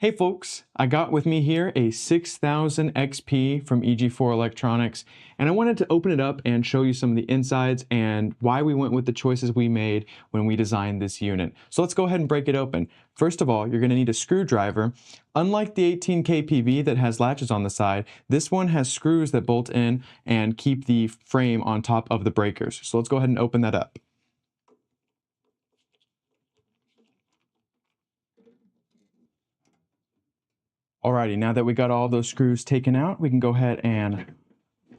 Hey folks, I got with me here a 6000 XP from EG4 Electronics, and I wanted to open it up and show you some of the insides and why we went with the choices we made when we designed this unit. So let's go ahead and break it open. First of all, you're going to need a screwdriver. Unlike the 18K PV that has latches on the side, this one has screws that bolt in and keep the frame on top of the breakers. So let's go ahead and open that up. Alrighty, now that we got all those screws taken out, we can go ahead and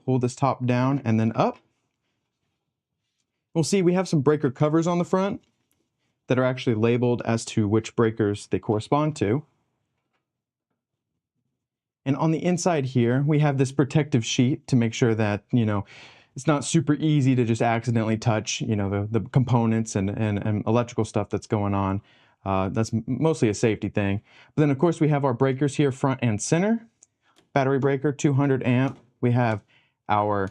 pull this top down and then up. We'll see we have some breaker covers on the front that are actually labeled as to which breakers they correspond to. And on the inside here, we have this protective sheet to make sure that, it's not super easy to just accidentally touch, the components and electrical stuff that's going on. That's mostly a safety thing. But then of course we have our breakers here, front and center. Battery breaker, 200 amp. We have our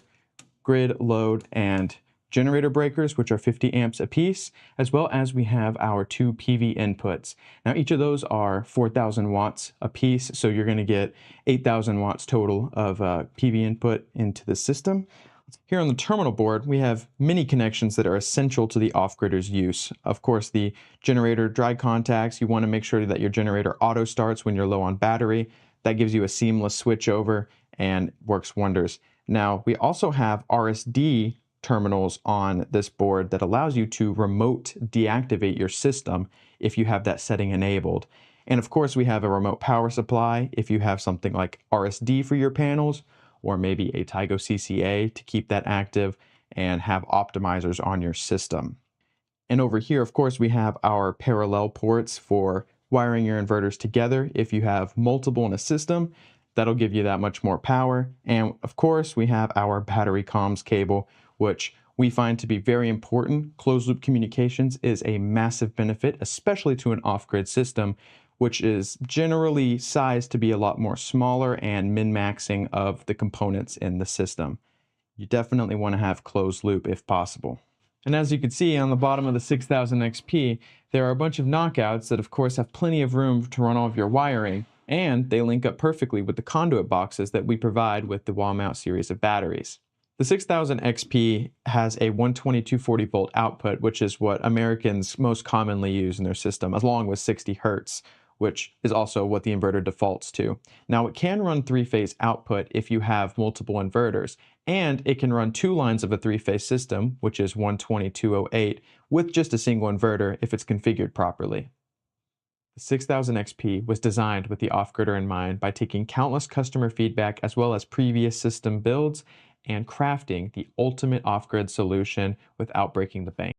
grid, load, and generator breakers, which are 50 amps a piece, as well as we have our two PV inputs. Now each of those are 4,000 watts a piece, so you're going to get 8,000 watts total of PV input into the system. Here on the terminal board, we have many connections that are essential to the off-gridder's use. Of course, the generator dry contacts, you want to make sure that your generator auto starts when you're low on battery. That gives you a seamless switch over and works wonders. Now, we also have RSD terminals on this board that allows you to remote deactivate your system if you have that setting enabled. And of course, we have a remote power supply if you have something like RSD for your panels, or maybe a Tigo CCA to keep that active and have optimizers on your system. And over here, of course, we have our parallel ports for wiring your inverters together. If you have multiple in a system, that'll give you that much more power. And of course, we have our battery comms cable, which we find to be very important. Closed loop communications is a massive benefit, especially to an off-grid system, which is generally sized to be a lot more smaller and min-maxing of the components in the system. You definitely want to have closed loop if possible. And as you can see on the bottom of the 6000 XP, there are a bunch of knockouts that of course have plenty of room to run all of your wiring, and they link up perfectly with the conduit boxes that we provide with the wall mount series of batteries. The 6000 XP has a 120/240 volt output, which is what Americans most commonly use in their system, along with 60 hertz, which is also what the inverter defaults to. Now it can run three-phase output if you have multiple inverters, and it can run two lines of a three-phase system, which is 120/208, with just a single inverter if it's configured properly. The 6000 XP was designed with the off-gridder in mind by taking countless customer feedback as well as previous system builds and crafting the ultimate off-grid solution without breaking the bank.